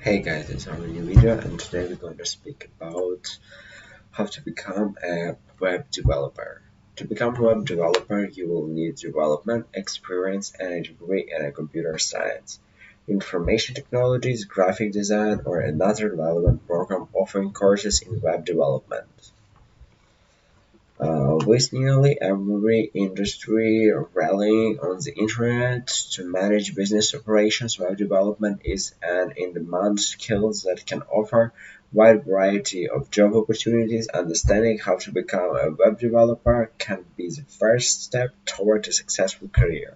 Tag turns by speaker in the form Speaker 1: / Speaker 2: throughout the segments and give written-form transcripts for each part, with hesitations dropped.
Speaker 1: Hey guys, it's our new video and today we're going to speak about how to become a web developer. To become a web developer, you will need development experience and a degree in computer science, information technologies, graphic design, or another relevant program offering courses in web development. With nearly every industry rallying on the internet to manage business operations, web development is an in-demand skill that can offer wide variety of job opportunities. Understanding how to become a web developer can be the first step toward a successful career.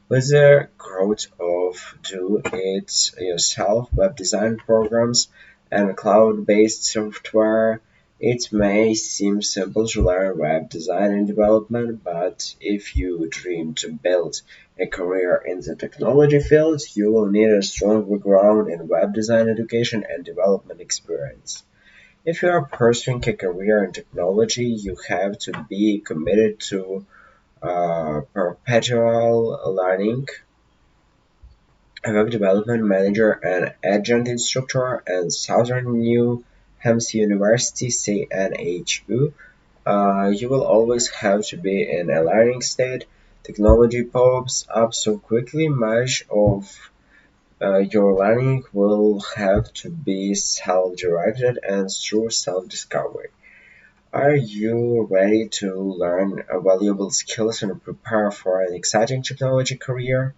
Speaker 1: With the growth of do-it-yourself web design programs and cloud-based software, it may seem simple to learn web design and development, but if you dream to build a career in the technology field, you will need a strong background in web design education and development experience. If you are pursuing a career in technology, you have to be committed to perpetual learning, a web development manager and adjunct instructor at Southern New Hampshire University (CNHU). You will always have to be in a learning state. Technology pops up so quickly, much of your learning will have to be self-directed and through self-discovery. Are you ready to learn valuable skills and prepare for an exciting technology career?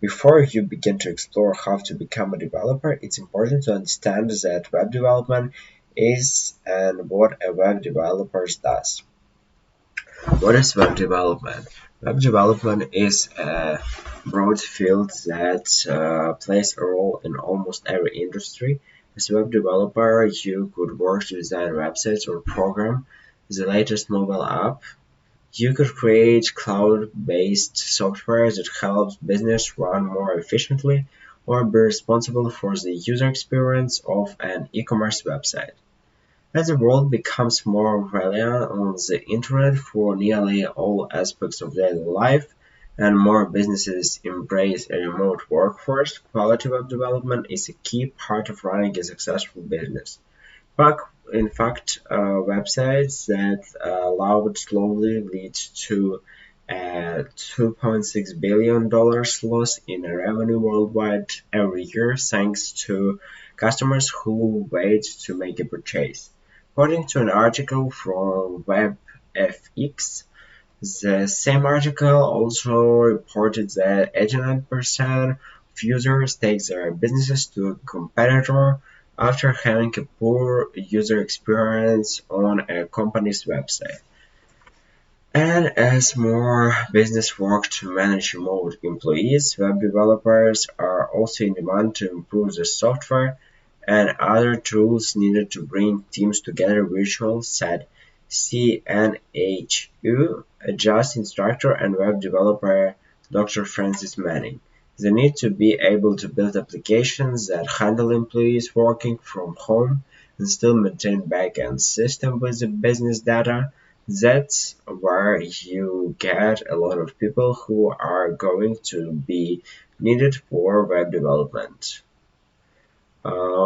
Speaker 1: Before you begin to explore how to become a developer, it's important to understand that web development is and what a web developer does. What is web development? Web development is a broad field that plays a role in almost every industry. As a web developer, you could work to design websites or program the latest mobile app. You could create cloud-based software that helps business run more efficiently or be responsible for the user experience of an e-commerce website. As the world becomes more reliant on the internet for nearly all aspects of daily life and more businesses embrace a remote workforce, quality web development is a key part of running a successful business. In fact, websites that allowed slowly lead to a $2.6 billion loss in revenue worldwide every year thanks to customers who wait to make a purchase. According to an article from WebFX, the same article also reported that 89% of users take their businesses to a competitor after having a poor user experience on a company's website. And as more businesses work to manage remote employees, web developers are also in demand to improve the software and other tools needed to bring teams together. Virtual said CNHU adjust instructor and web developer Dr. Francis Manning. They need to be able to build applications that handle employees working from home and still maintain back-end system with the business data. That's where you get a lot of people who are going to be needed for web development.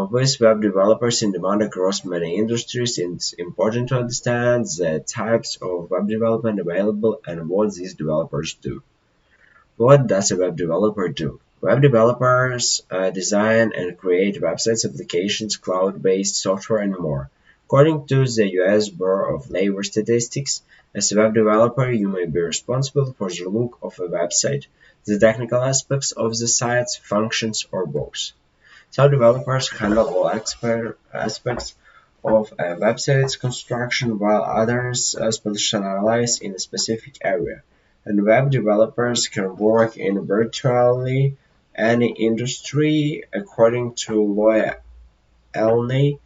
Speaker 1: With web developers in demand across many industries, it's important to understand the types of web development available and what these developers do. What does a web developer do? Web developers design and create websites, applications, cloud-based software, and more. According to the US Bureau of Labor Statistics, as a web developer, you may be responsible for the look of a website, the technical aspects of the site's functions, or both. Some developers handle all aspects of a website's construction, while others specialize in a specific area. And web developers can work in virtually any industry. According to Loya Elney,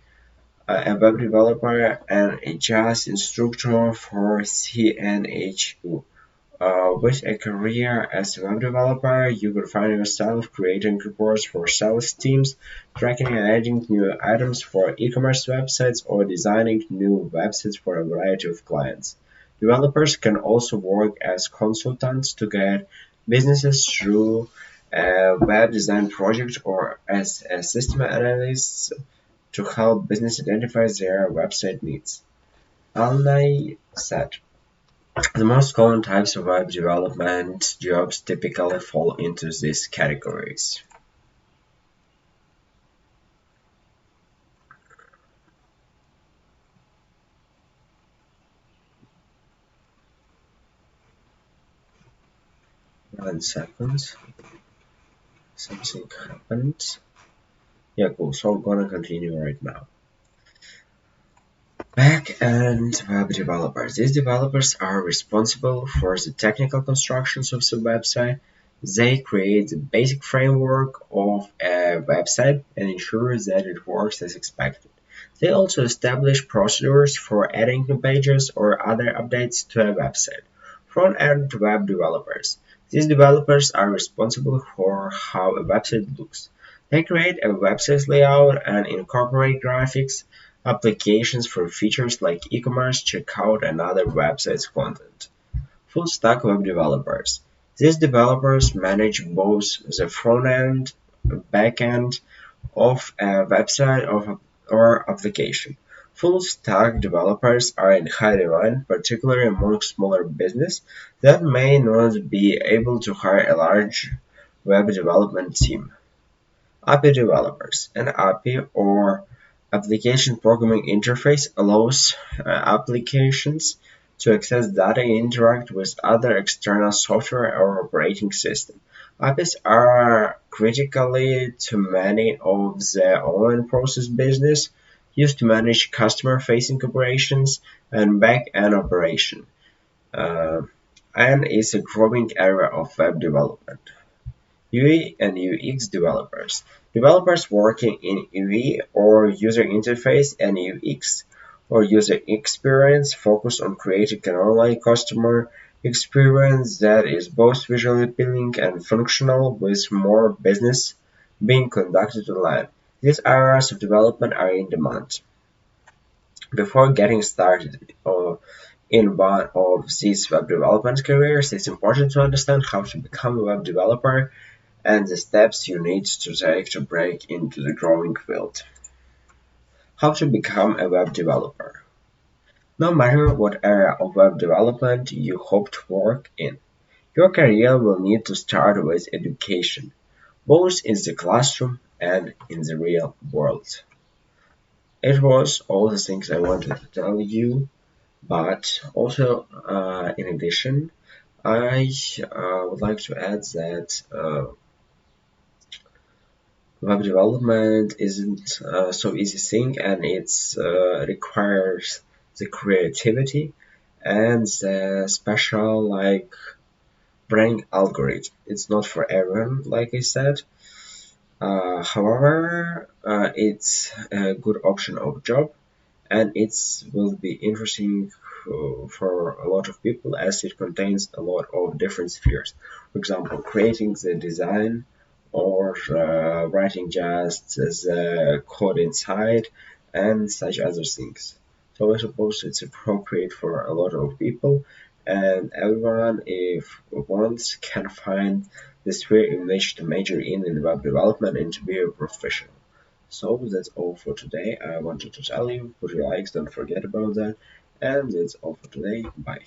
Speaker 1: a web developer and a jazz instructor for CNHU. With a career as a web developer, you could find yourself creating reports for sales teams, tracking and adding new items for e-commerce websites, or designing new websites for a variety of clients. Developers can also work as consultants to guide businesses through a web design project, or as a system analyst to help business identify their website needs. Alnay said, the most common types of web development jobs typically fall into these categories. One second, something happened. Yeah, cool. So I'm gonna continue right now. Back-end web developers. These developers are responsible for the technical constructions of the website. They create the basic framework of a website and ensure that it works as expected. They also establish procedures for adding new pages or other updates to a website. Front-end web developers. These developers are responsible for how a website looks. They create a website layout and incorporate graphics, applications for features like e-commerce, checkout, and other websites content. Full stack web developers. These developers manage both the front end, back end of a website or application. Full stack developers are in high demand, particularly among smaller businesses that may not be able to hire a large web development team. API developers. An API, or application programming interface, allows applications to access data and interact with other external software or operating systems. APIs are critically to many of the online process business, used to manage customer-facing operations and back-end operation, uh, and is a growing area of web development. UI and UX developers. Developers working in UI, or user interface, and UX, or user experience, focus on creating an online customer experience that is both visually appealing and functional, with more business being conducted online. These areas of development are in demand. Before getting started in one of these web development careers, it's important to understand how to become a web developer and the steps you need to take to break into the growing field. How to become a web developer. No matter what area of web development you hope to work in, your career will need to start with education, both in the classroom and in the real world. It was all the things I wanted to tell you, but also, in addition, I would like to add that web development isn't so easy thing, and it's requires the creativity and the special like brain algorithm. It's not for everyone, like I said. However, it's a good option of job, and it will be interesting for a lot of people as it contains a lot of different spheres. For example, creating the design or writing just the code inside and such other things. So I suppose it's appropriate for a lot of people, and everyone, if wants, can find the sphere in which to major in web development and to be a professional. So that's all for today. I wanted to tell you, put your likes, don't forget about that. And that's all for today. Bye.